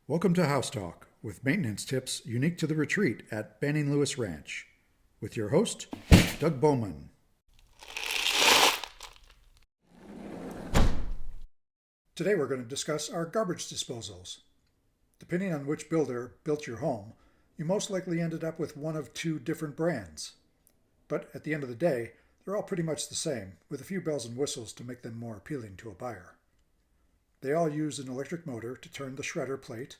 Welcome to House Talk, with maintenance tips unique to the retreat at Banning Lewis Ranch, with your host, Doug Bowman. Today we're going to discuss our garbage disposals. Depending on which builder built your home, you most likely ended up with one of two different brands. But at the end of the day, they're all pretty much the same, with a few bells and whistles to make them more appealing to a buyer. They all use an electric motor to turn the shredder plate,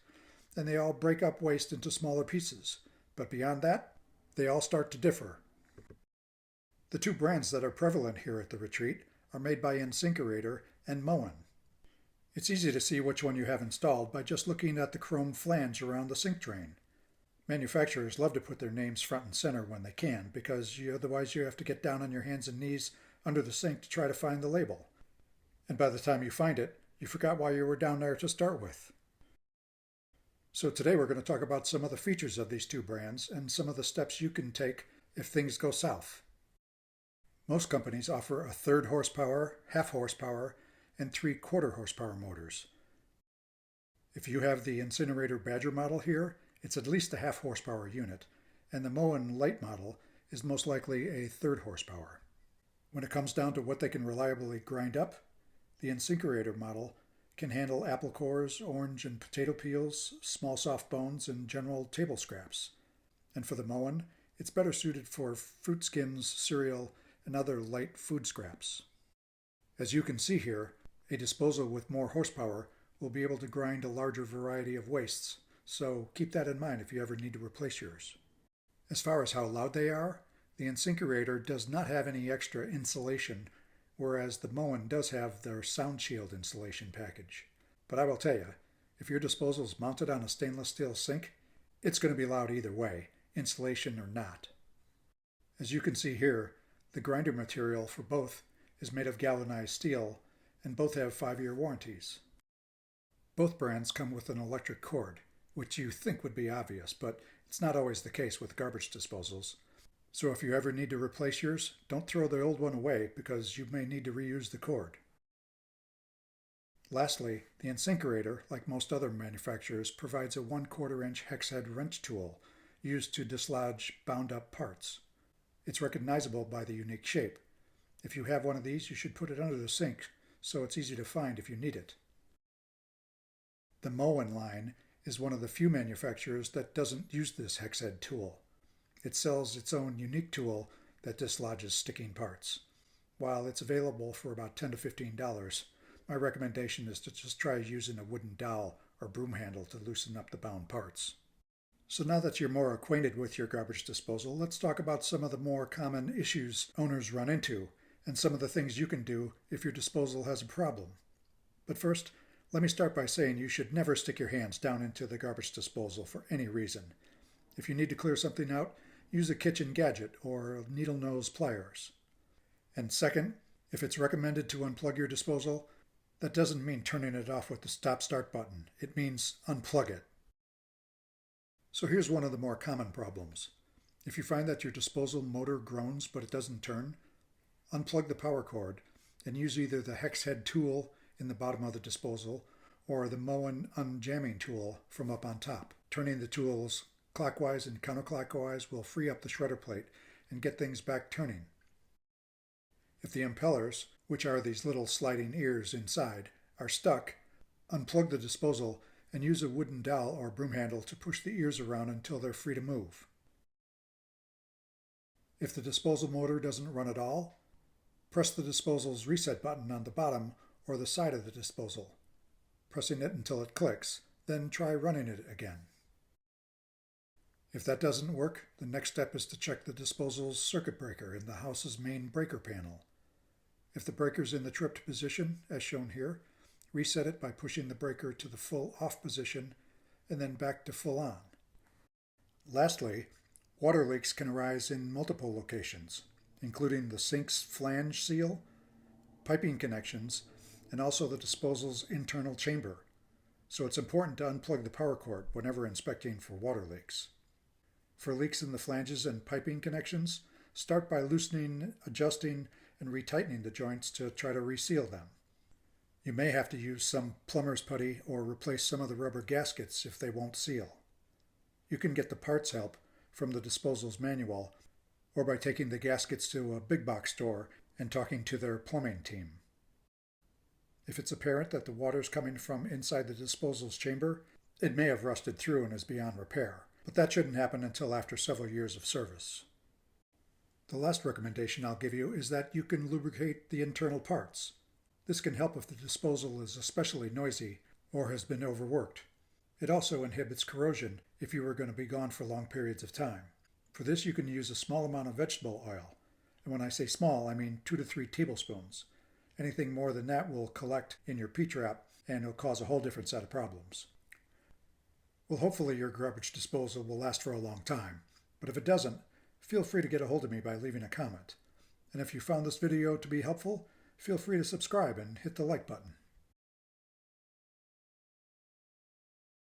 and they all break up waste into smaller pieces. But beyond that, they all start to differ. The two brands that are prevalent here at the retreat are made by InSinkErator and Moen. It's easy to see which one you have installed by just looking at the chrome flange around the sink drain. Manufacturers love to put their names front and center when they can, because otherwise you have to get down on your hands and knees under the sink to try to find the label. And by the time you find it, you forgot why you were down there to start with. So today we're going to talk about some of the features of these two brands and some of the steps you can take if things go south. Most companies offer a 1/3 horsepower, 1/2 horsepower, and 3/4 horsepower motors. If you have the InSinkErator Badger model here, it's at least a 1/2 horsepower unit, and the Moen Light model is most likely a 1/3 horsepower. When it comes down to what they can reliably grind up, the InSinkErator model can handle apple cores, orange and potato peels, small soft bones, and general table scraps. And for the Moen, it's better suited for fruit skins, cereal, and other light food scraps. As you can see here, a disposal with more horsepower will be able to grind a larger variety of wastes, so keep that in mind if you ever need to replace yours. As far as how loud they are, the InSinkErator does not have any extra insulation, whereas the Moen does have their Sound Shield insulation package. But I will tell you, if your disposal is mounted on a stainless steel sink, it's going to be loud either way, insulation or not. As you can see here, the grinder material for both is made of galvanized steel, and both have 5-year warranties. Both brands come with an electric cord, which you think would be obvious, but it's not always the case with garbage disposals. So if you ever need to replace yours, don't throw the old one away because you may need to reuse the cord. Lastly, the InSinkErator, like most other manufacturers, provides a 1/4 inch hex head wrench tool used to dislodge bound up parts. It's recognizable by the unique shape. If you have one of these, you should put it under the sink so it's easy to find if you need it. The Moen line is one of the few manufacturers that doesn't use this hex head tool. It sells its own unique tool that dislodges sticking parts. While it's available for about $10 to $15, my recommendation is to just try using a wooden dowel or broom handle to loosen up the bound parts. So now that you're more acquainted with your garbage disposal, let's talk about some of the more common issues owners run into and some of the things you can do if your disposal has a problem. But first, let me start by saying you should never stick your hands down into the garbage disposal for any reason. If you need to clear something out, use a kitchen gadget or needle nose pliers. And second, if it's recommended to unplug your disposal, that doesn't mean turning it off with the stop-start button. It means unplug it. So here's one of the more common problems. If you find that your disposal motor groans but it doesn't turn, unplug the power cord and use either the hex head tool in the bottom of the disposal or the Moen unjamming tool from up on top. Turning the tools clockwise and counterclockwise will free up the shredder plate and get things back turning. If the impellers, which are these little sliding ears inside, are stuck, unplug the disposal and use a wooden dowel or broom handle to push the ears around until they're free to move. If the disposal motor doesn't run at all, press the disposal's reset button on the bottom or the side of the disposal, pressing it until it clicks, then try running it again. If that doesn't work, the next step is to check the disposal's circuit breaker in the house's main breaker panel. If the breaker's in the tripped position, as shown here, reset it by pushing the breaker to the full off position and then back to full on. Lastly, water leaks can arise in multiple locations, including the sink's flange seal, piping connections, and also the disposal's internal chamber. So it's important to unplug the power cord whenever inspecting for water leaks. For leaks in the flanges and piping connections, start by loosening, adjusting, and retightening the joints to try to reseal them. You may have to use some plumber's putty or replace some of the rubber gaskets if they won't seal. You can get the parts help from the disposal's manual or by taking the gaskets to a big box store and talking to their plumbing team. If it's apparent that the water's coming from inside the disposal's chamber, it may have rusted through and is beyond repair, but that shouldn't happen until after several years of service. The last recommendation I'll give you is that you can lubricate the internal parts. This can help if the disposal is especially noisy or has been overworked. It also inhibits corrosion if you are going to be gone for long periods of time. For this, you can use a small amount of vegetable oil. And when I say small, I mean 2 to 3 tablespoons. Anything more than that will collect in your P-trap and it'll cause a whole different set of problems. Well, hopefully your garbage disposal will last for a long time. But if it doesn't, feel free to get a hold of me by leaving a comment. And if you found this video to be helpful, feel free to subscribe and hit the like button.